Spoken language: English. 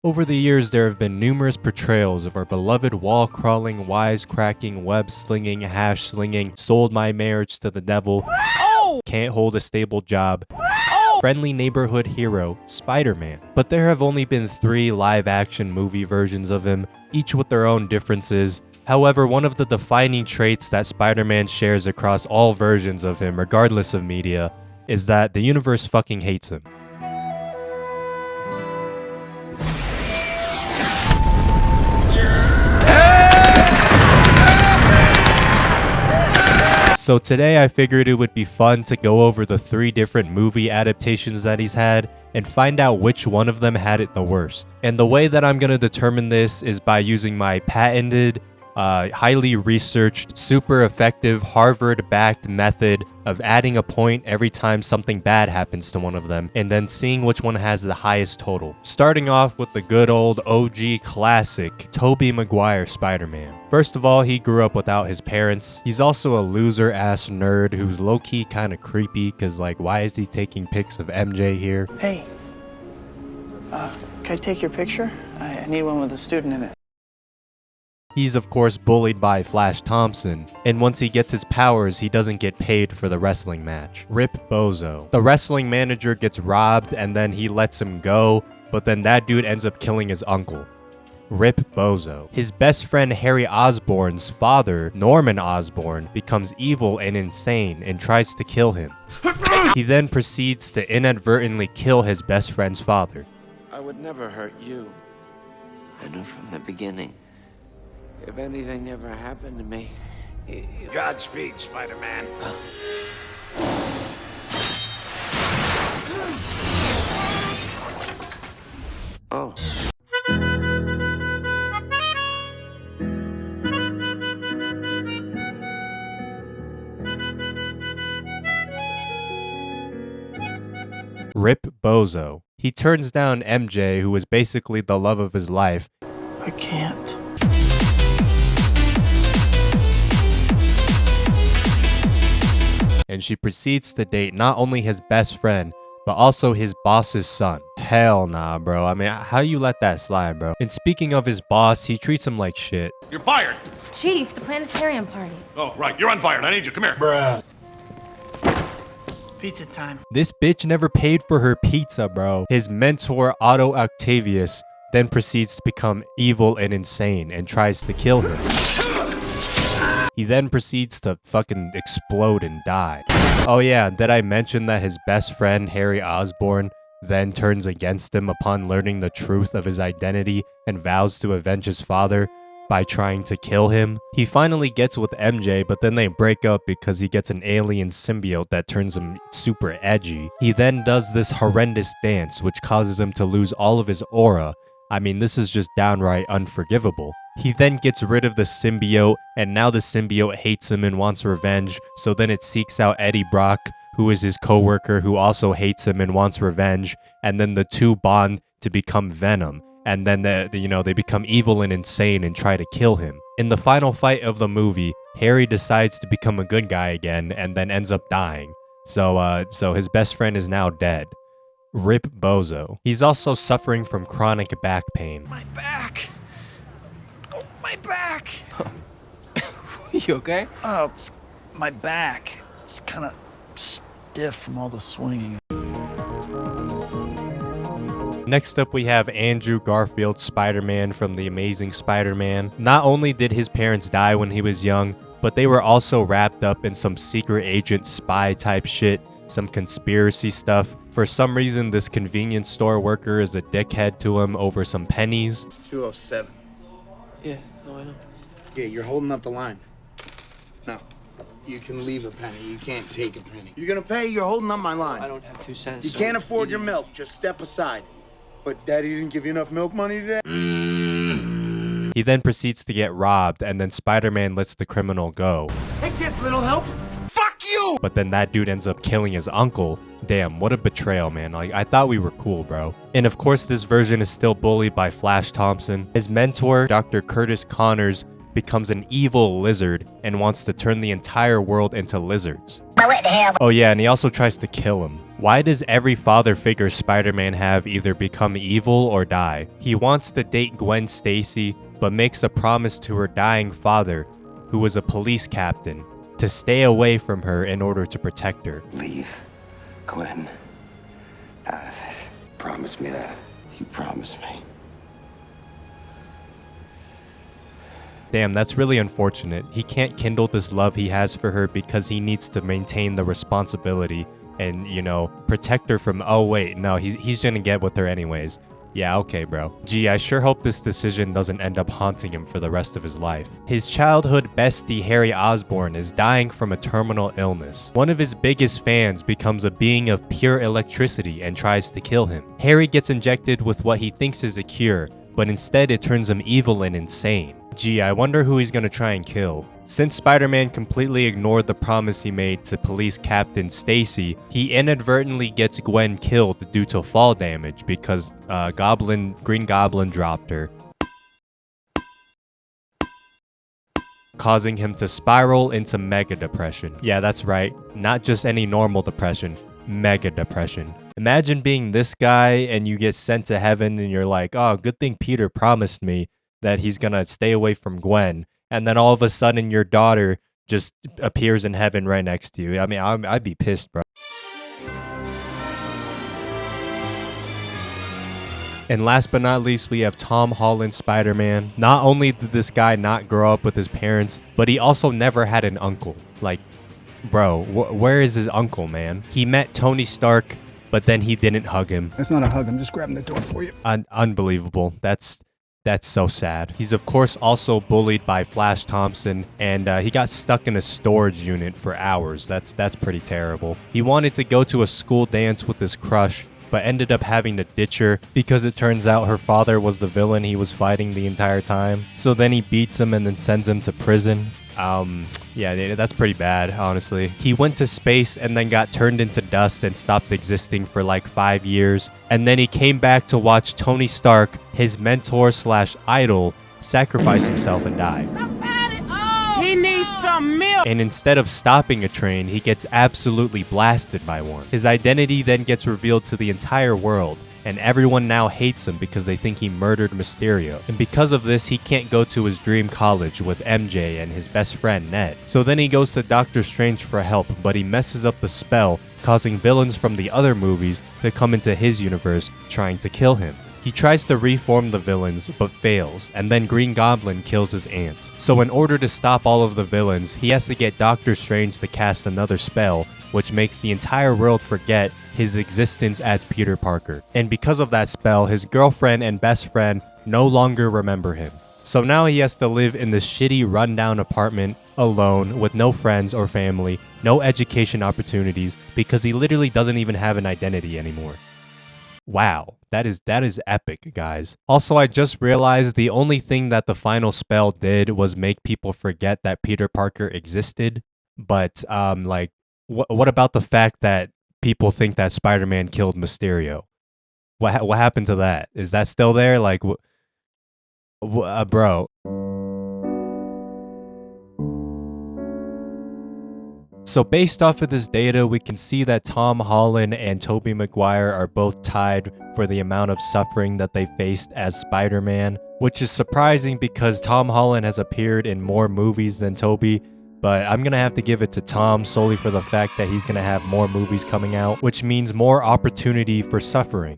Over the years, there have been numerous portrayals of our beloved wall-crawling, wisecracking, web-slinging, hash-slinging, sold my marriage to the devil, can't hold a stable job, friendly neighborhood hero, Spider-Man. But there have only been 3 live-action movie versions of him, each with their own differences. However, one of the defining traits that Spider-Man shares across all versions of him, regardless of media, is that the universe fucking hates him. So today I figured it would be fun to go over the 3 different movie adaptations that he's had and find out which one of them had it the worst. And the way that I'm going to determine this is by using my patented, highly researched, super effective, Harvard-backed method of adding a point every time something bad happens to one of them, and then seeing which one has the highest total. Starting off with the good old OG classic, Tobey Maguire Spider-Man. First of all, he grew up without his parents. He's also a loser-ass nerd who's low-key kind of creepy, cause like, why is he taking pics of MJ here? Hey, can I take your picture? I need one with a student in it. He's of course bullied by Flash Thompson, and once he gets his powers, he doesn't get paid for the wrestling match. Rip Bozo. The wrestling manager gets robbed and then he lets him go, but then that dude ends up killing his uncle. Rip Bozo. His best friend Harry Osborn's father, Norman Osborn, becomes evil and insane and tries to kill him. He then proceeds to inadvertently kill his best friend's father. I would never hurt you. I knew from the beginning. If anything ever happened to me... Godspeed, Spider-Man. Oh. Rip Bozo. He turns down MJ, who was basically the love of his life. I can't. And she proceeds to date not only his best friend, but also his boss's son. Hell nah, bro. I mean, how you let that slide, bro? And speaking of his boss, he treats him like shit. You're fired! Chief, the planetarium party. Oh, right. You're unfired. I need you. Come here. Bruh. Pizza time. This bitch never paid for her pizza, bro. His mentor, Otto Octavius, then proceeds to become evil and insane and tries to kill him. He then proceeds to fucking explode and die. Oh yeah, did I mention that his best friend, Harry Osborn, then turns against him upon learning the truth of his identity and vows to avenge his father by trying to kill him? He finally gets with MJ, but then they break up because he gets an alien symbiote that turns him super edgy. He then does this horrendous dance, which causes him to lose all of his aura. I mean, this is just downright unforgivable. He then gets rid of the symbiote, and now the symbiote hates him and wants revenge, so then it seeks out Eddie Brock, who is his co-worker who also hates him and wants revenge, and then the two bond to become Venom, and then they become evil and insane and try to kill him. In the final fight of the movie, Harry decides to become a good guy again and then ends up dying. So his best friend is now dead. Rip Bozo. He's also suffering from chronic back pain. My back. Oh, my back. You okay? Oh, it's my back. It's kind of stiff from all the swinging. Next up, we have Andrew Garfield Spider-Man from The Amazing Spider-Man. Not only did his parents die when he was young, but they were also wrapped up in some secret agent spy type shit, some conspiracy stuff. For some reason, this convenience store worker is a dickhead to him over some pennies. It's 207. Yeah, no, I know. Yeah, you're holding up the line. No. You can leave a penny. You can't take a penny. You're gonna pay, you're holding up my line. I don't have 2 cents. You can't afford your milk. Just step aside. But Daddy didn't give you enough milk money today? He then proceeds to get robbed, and then Spider-Man lets the criminal go. Hey, kid, little help? Fuck you! But then that dude ends up killing his uncle. Damn, what a betrayal, man. Like, I thought we were cool, bro. And of course, this version is still bullied by Flash Thompson. His mentor, Dr. Curtis Connors, becomes an evil lizard and wants to turn the entire world into lizards. Oh yeah, and he also tries to kill him. Why does every father figure Spider-Man have either become evil or die? He wants to date Gwen Stacy, but makes a promise to her dying father, who was a police captain, to stay away from her in order to protect her. Leave Gwen out of it. Promise me that. You promise me. Damn, that's really unfortunate. He can't kindle this love he has for her because he needs to maintain the responsibility and, you know, protect her from, oh wait, no, he's gonna get with her anyways. Yeah, okay, bro. Gee, I sure hope this decision doesn't end up haunting him for the rest of his life. His childhood bestie, Harry Osborn, is dying from a terminal illness. One of his biggest fans becomes a being of pure electricity and tries to kill him. Harry gets injected with what he thinks is a cure, but instead it turns him evil and insane. Gee, I wonder who he's gonna try and kill. Since Spider-Man completely ignored the promise he made to police captain Stacy, he inadvertently gets Gwen killed due to fall damage because Green Goblin dropped her, causing him to spiral into mega depression. Yeah, that's right, not just any normal depression, mega depression. Imagine being this guy and you get sent to heaven and you're like, oh, good thing Peter promised me that he's gonna stay away from Gwen, and then all of a sudden your daughter just appears in heaven right next to you. I mean, I'd be pissed, bro. And last but not least, we have Tom Holland Spider-Man. Not only did this guy not grow up with his parents, but he also never had an uncle. Like, bro, where is his uncle, man? He met Tony Stark, but then he didn't hug him. That's not a hug, I'm just grabbing the door for you. Unbelievable. That's so sad. He's of course also bullied by Flash Thompson, and he got stuck in a storage unit for hours. That's pretty terrible. He wanted to go to a school dance with his crush, but ended up having to ditch her because it turns out her father was the villain he was fighting the entire time. So then he beats him and then sends him to prison. Yeah, that's pretty bad, honestly. He went to space and then got turned into dust and stopped existing for like 5 years. And then he came back to watch Tony Stark, his mentor slash idol, sacrifice himself and die. He needs some milk. And instead of stopping a train, he gets absolutely blasted by one. His identity then gets revealed to the entire world, and everyone now hates him because they think he murdered Mysterio. And because of this, he can't go to his dream college with MJ and his best friend Ned. So then he goes to Doctor Strange for help, but he messes up the spell, causing villains from the other movies to come into his universe trying to kill him. He tries to reform the villains, but fails, and then Green Goblin kills his aunt. So in order to stop all of the villains, he has to get Doctor Strange to cast another spell, which makes the entire world forget his existence as Peter Parker. And because of that spell, his girlfriend and best friend no longer remember him. So now he has to live in this shitty rundown apartment alone with no friends or family, no education opportunities, because he literally doesn't even have an identity anymore. Wow, that is epic, guys. Also, I just realized the only thing that the final spell did was make people forget that Peter Parker existed. But like, what about the fact that people think that Spider-Man killed Mysterio? What happened to that? Is that still there? Like, bro. So based off of this data, we can see that Tom Holland and Tobey Maguire are both tied for the amount of suffering that they faced as Spider-Man, which is surprising because Tom Holland has appeared in more movies than Tobey, but I'm gonna have to give it to Tom solely for the fact that he's gonna have more movies coming out, which means more opportunity for suffering.